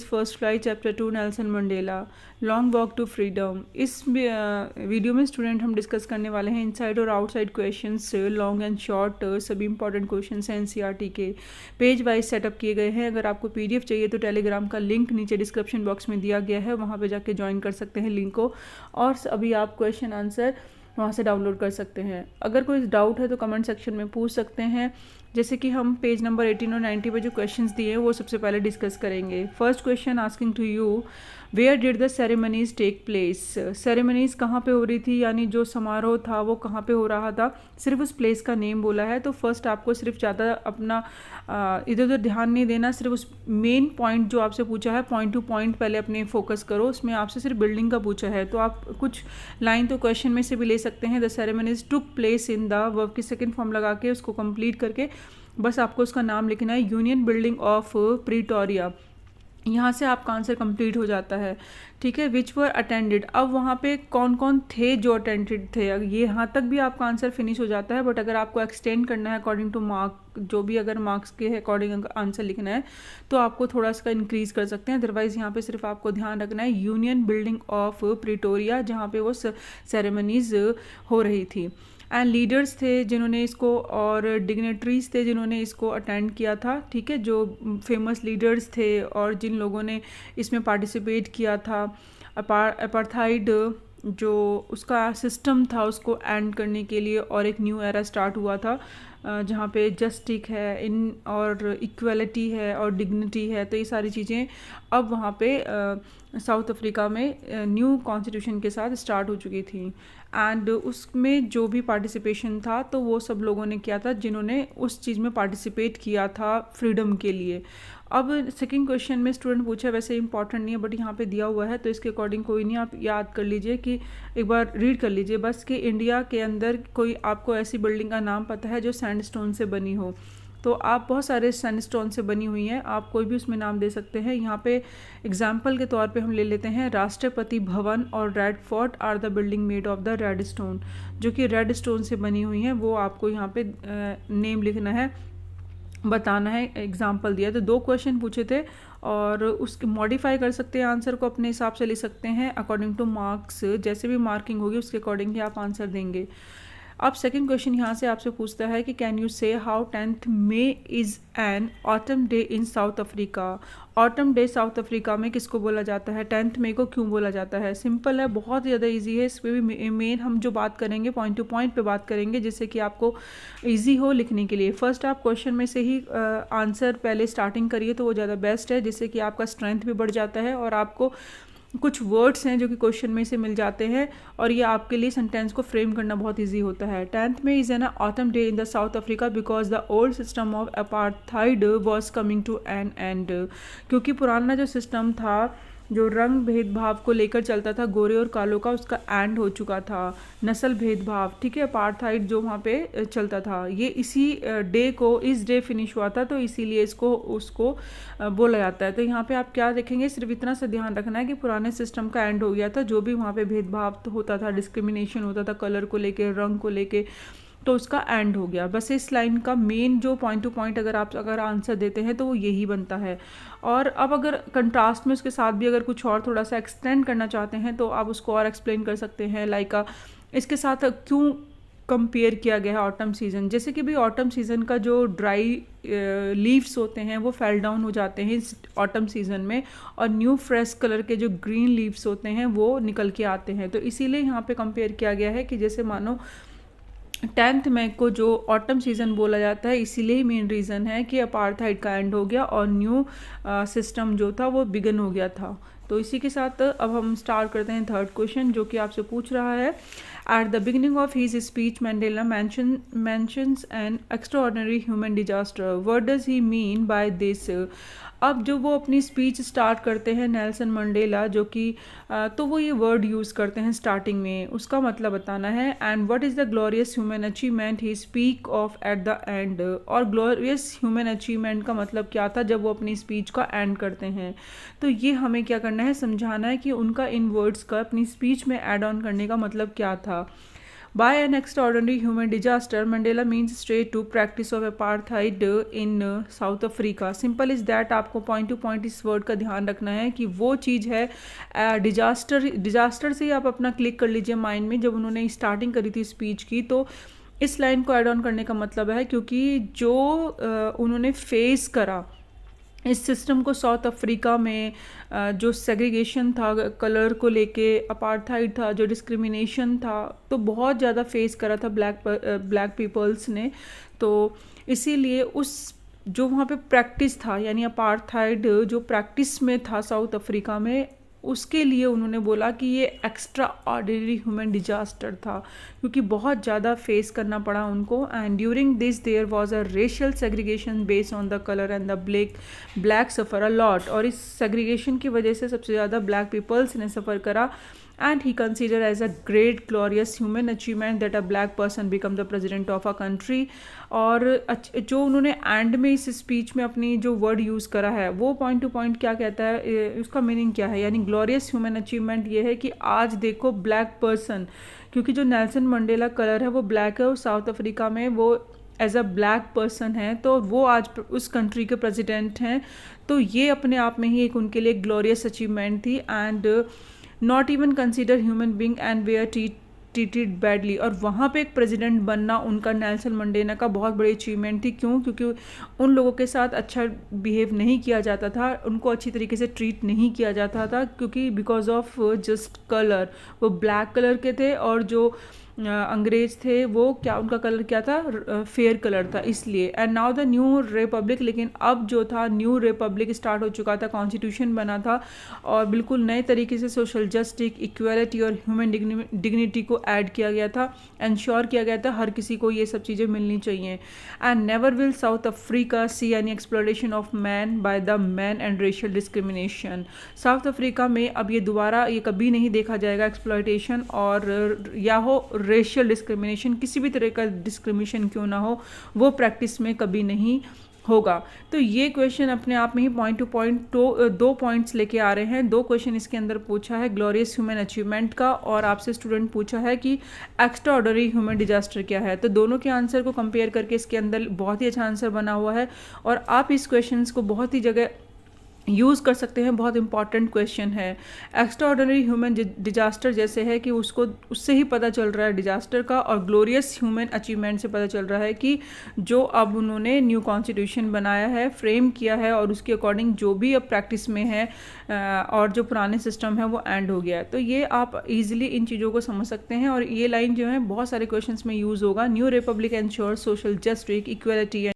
First flight chapter 2 Nelson Mandela long walk to freedom. इस video में student हम discuss करने वाले हैं इनसाइड और outside questions, long and short सभी इंपॉर्टेंट क्वेश्चंस हैं एनसीईआरटी के, पेज वाइज सेटअप किए गए हैं। अगर आपको पीडीएफ चाहिए तो टेलीग्राम का लिंक नीचे डिस्क्रिप्शन बॉक्स में दिया गया है, वहाँ पर जाके ज्वाइन कर सकते हैं लिंक को, और अभी आप क्वेश्चन आंसर वहाँ से डाउनलोड कर सकते हैं। अगर कोई डाउट है तो कमेंट सेक्शन में पूछ सकते हैं। जैसे कि हम पेज नंबर 18 और 90 पे जो क्वेश्चंस दिए हैं वो सबसे पहले डिस्कस करेंगे। First question asking to you, where did the ceremonies take place. Ceremonies कहाँ पे हो रही थी, यानी जो समारोह था वो कहाँ पे हो रहा था, सिर्फ उस प्लेस का नेम बोला है। तो फर्स्ट आपको सिर्फ ज़्यादा अपना इधर उधर ध्यान नहीं देना, सिर्फ उस मेन पॉइंट जो आपसे पूछा है पॉइंट टू पॉइंट पहले अपने फोकस करो। उसमें आपसे सिर्फ बिल्डिंग का पूछा है तो आप कुछ लाइन तो क्वेश्चन में से भी ले सकते हैं। The ceremonies took place in the, verb की सेकेंड फॉर्म लगा के उसको कंप्लीट करके बस आपको उसका नाम लिखना है, यूनियन बिल्डिंग ऑफ प्रीटोरिया। यहाँ से आपका आंसर कंप्लीट हो जाता है। ठीक है, विच वर अटेंडेड, अब वहाँ पे कौन कौन थे जो अटेंडेड थे, ये यहाँ तक भी आपका आंसर फिनिश हो जाता है। बट अगर आपको एक्सटेंड करना है अकॉर्डिंग टू मार्क, जो भी अगर मार्क्स के अकॉर्डिंग आंसर लिखना है तो आपको थोड़ा सा इंक्रीज कर सकते हैं। अदरवाइज यहाँ पे सिर्फ आपको ध्यान रखना है यूनियन बिल्डिंग ऑफ प्रीटोरिया, जहाँ पे वो सेरेमनीज हो रही थी। एंड लीडर्स थे जिन्होंने इसको, और डिग्नेटरीज थे जिन्होंने इसको अटेंड किया था। ठीक है, जो फेमस लीडर्स थे और जिन लोगों ने इसमें पार्टिसिपेट किया था। अपार्थाइड जो उसका सिस्टम था उसको एंड करने के लिए और एक न्यू एरा स्टार्ट हुआ था, जहाँ पे जस्टिस है इन और इक्वलिटी है और डिग्निटी है। तो ये सारी चीज़ें अब वहाँ पे साउथ अफ्रीका में न्यू कॉन्स्टिट्यूशन के साथ स्टार्ट हो चुकी थी। एंड उसमें जो भी पार्टिसिपेशन था तो वो सब लोगों ने किया था जिन्होंने उस चीज़ में पार्टिसिपेट किया था फ्रीडम के लिए। अब सेकंड क्वेश्चन में स्टूडेंट पूछा, वैसे इंपॉर्टेंट नहीं है बट यहाँ पे दिया हुआ है तो इसके अकॉर्डिंग कोई नहीं, आप याद कर लीजिए कि एक बार रीड कर लीजिए बस, कि इंडिया के अंदर कोई आपको ऐसी बिल्डिंग का नाम पता है जो सैंडस्टोन से बनी हो। तो आप बहुत सारे सैंडस्टोन से बनी हुई हैं, आप कोई भी उसमें नाम दे सकते हैं। यहाँ पे एग्जाम्पल के तौर पे हम ले लेते हैं राष्ट्रपति भवन और red fort are the building made of the red stone, जो कि रेड स्टोन से बनी हुई हैं। वो आपको यहाँ पे नेम लिखना है, बताना है, एग्जाम्पल दिया। तो 2 क्वेश्चन पूछे थे और उसके मॉडिफाई कर सकते हैं, आंसर को अपने हिसाब से ले सकते हैं अकॉर्डिंग टू मार्क्स, जैसे भी मार्किंग होगी उसके अकॉर्डिंग ही आप आंसर देंगे। अब सेकंड क्वेश्चन यहाँ से आपसे पूछता है कि कैन यू से how 10th may is an autumn day in South Africa. Autumn day south Africa में किसको बोला जाता है, 10th मे को क्यों बोला जाता है। सिंपल है, बहुत ज़्यादा इजी है। इस पर भी मेन हम जो बात करेंगे पॉइंट टू पॉइंट पे बात करेंगे, जिससे कि आपको इजी हो लिखने के लिए। फर्स्ट आप क्वेश्चन में से ही आंसर पहले स्टार्टिंग करिए तो वो ज़्यादा बेस्ट है, जिससे कि आपका स्ट्रेंथ भी बढ़ जाता है और आपको कुछ वर्ड्स हैं जो कि क्वेश्चन में से मिल जाते हैं और ये आपके लिए सेंटेंस को फ्रेम करना बहुत इजी होता है। 10th में is an autumn day in the South Africa because the old system of apartheid was coming to an end, क्योंकि पुराना जो सिस्टम था जो रंग भेदभाव को लेकर चलता था गोरे और कालों का, उसका एंड हो चुका था। नस्ल भेदभाव, ठीक है, अपार्थाइड जो वहाँ पे चलता था, ये इसी डे को, इस डे फिनिश हुआ था, तो इसीलिए इसको उसको बोला जाता है। तो यहाँ पे आप क्या देखेंगे, सिर्फ इतना सा ध्यान रखना है कि पुराने सिस्टम का एंड हो गया था, जो भी वहाँ पे भेदभाव होता था, डिस्क्रिमिनेशन होता था कलर को लेके, रंग को लेके, तो उसका एंड हो गया। बस इस लाइन का मेन जो पॉइंट टू पॉइंट अगर आंसर देते हैं तो वो यही बनता है। और अब अगर कंट्रास्ट में उसके साथ भी अगर कुछ और थोड़ा सा एक्सटेंड करना चाहते हैं तो आप उसको और एक्सप्लेन कर सकते हैं। लाइक इसके साथ क्यों कंपेयर किया गया है ऑटम सीज़न, जैसे कि भाई ऑटम सीज़न का जो ड्राई लीव्स होते हैं वो फेल डाउन हो जाते हैं इस ऑटम सीज़न में, और न्यू फ्रेश कलर के जो ग्रीन लीव्स होते हैं वो निकल के आते हैं। तो इसीलिए यहाँ पे कंपेयर किया गया है कि जैसे मानो 10th मई को जो ऑटम सीज़न बोला जाता है, इसीलिए मेन रीज़न है कि अपार्थाइड का एंड हो गया और न्यू सिस्टम जो था वो बिगन हो गया था। तो इसी के साथ अब हम स्टार्ट करते हैं थर्ड क्वेश्चन, जो कि आपसे पूछ रहा है, at the beginning of his speech mandala mentions an extraordinary human disaster. What does he mean by this? अब जो वो अपनी स्पीच स्टार्ट करते हैं नेल्सन मंडेला, जो कि तो वो ये वर्ड यूज़ करते हैं स्टार्टिंग में, उसका मतलब बताना है। And what is the glorious human achievement he speak of at the end, और ग्लोरियस ह्यूमन अचीवमेंट का मतलब क्या था जब वो अपनी स्पीच का एंड करते हैं। तो ये हमें क्या करना है, समझाना है कि उनका इन वर्ड्स का अपनी स्पीच में ऐड ऑन करने का मतलब क्या था। By an extraordinary human disaster Mandela means straight to practice of apartheid in South Africa. Simple is that, आपको पॉइंट टू पॉइंट इस वर्ड का ध्यान रखना है कि वो चीज़ है डिजास्टर से ही आप अपना क्लिक कर लीजिए माइंड में। जब उन्होंने स्टार्टिंग करी थी स्पीच की तो इस लाइन को ऐड ऑन करने का मतलब है क्योंकि जो उन्होंने फेस करा इस सिस्टम को साउथ अफ्रीका में, जो सेग्रीगेशन था कलर को लेके, अपार्थाइड था, जो डिस्क्रिमिनेशन था, तो बहुत ज़्यादा फेस करा था ब्लैक पीपल्स ने। तो इसीलिए उस जो वहाँ पे प्रैक्टिस था यानी अपार्थाइड जो प्रैक्टिस में था साउथ अफ्रीका में, उसके लिए उन्होंने बोला कि ये एक्स्ट्रा ऑर्डिनरी ह्यूमन डिजास्टर था क्योंकि बहुत ज़्यादा फेस करना पड़ा उनको। And during this there was a racial segregation based on the colour and the black suffer a lot. और इस सेग्रीगेशन की वजह से सबसे ज़्यादा ब्लैक पीपल्स ने सफ़र करा। and he considered as a great glorious human achievement that a black person become the president of a country। और जो उन्होंने एंड में इस स्पीच में अपनी जो वर्ड यूज़ करा है वो पॉइंट टू पॉइंट क्या कहता है, उसका मीनिंग क्या है, यानी ग्लोरियस ह्यूमन अचीवमेंट ये है कि आज देखो ब्लैक पर्सन, क्योंकि जो नेल्सन मंडेला कलर है वो ब्लैक है और साउथ अफ्रीका में वो एज अ ब्लैक पर्सन है, तो वो आज उस कंट्री के प्रेसिडेंट हैं। तो ये अपने आप में ही एक उनके लिए ग्लोरियस अचीवमेंट थी। And not even consider human being and वे आर ट्रीटेड बैडली। और वहाँ पे एक प्रेसिडेंट बनना उनका नेल्सन मंडेला का बहुत बड़ी अचीवमेंट थी। क्यों? क्योंकि उन लोगों के साथ अच्छा बिहेव नहीं किया जाता था, उनको अच्छी तरीके से ट्रीट नहीं किया जाता था क्योंकि बिकॉज ऑफ जस्ट कलर, वो ब्लैक कलर के थे और जो अंग्रेज थे वो क्या, उनका कलर क्या था, फेयर कलर था, इसलिए। And now the new Republic, लेकिन अब जो था न्यू रिपब्लिक स्टार्ट हो चुका था, कॉन्स्टिट्यूशन बना था और बिल्कुल नए तरीके से सोशल जस्टिस, इक्वालिटी और ह्यूमन डिग्निटी को ऐड किया गया था, इंश्योर किया गया था हर किसी को ये सब चीज़ें मिलनी चाहिए। And never will south Africa see any exploitation of man by the man and racial discrimination. South Africa में अब ये दोबारा ये कभी नहीं देखा जाएगा एक्सप्लॉयटेशन और या हो रेशियल डिस्क्रिमिनेशन, किसी भी तरह का डिस्क्रिमिनेशन क्यों ना हो, वो प्रैक्टिस में कभी नहीं होगा। तो ये क्वेश्चन अपने आप में ही पॉइंट टू पॉइंट दो पॉइंट्स लेके आ रहे हैं। दो क्वेश्चन इसके अंदर पूछा है ग्लोरियस ह्यूमन अचीवमेंट का और आपसे स्टूडेंट पूछा है कि एक्स्ट्रा ऑर्डिनरी ह्यूमन डिजास्टर क्या है। तो दोनों के आंसर को कंपेयर करके इसके अंदर बहुत ही अच्छा आंसर बना हुआ है और आप इस क्वेश्चन को बहुत ही जगह यूज़ कर सकते हैं। बहुत इंपॉर्टेंट क्वेश्चन है। एक्स्ट्रा ऑर्डिनरी ह्यूमन डिजास्टर जैसे है कि उसको उससे ही पता चल रहा है डिजास्टर का, और ग्लोरियस ह्यूमन अचीवमेंट से पता चल रहा है कि जो अब उन्होंने न्यू कॉन्स्टिट्यूशन बनाया है, फ्रेम किया है और उसके अकॉर्डिंग जो भी अब प्रैक्टिस में है और जो पुराने सिस्टम है वो एंड हो गया है। तो ये आप इजीली इन चीज़ों को समझ सकते हैं और ये लाइन जो है बहुत सारे क्वेश्चंस में यूज़ होगा। New Republic ensure social justice, equality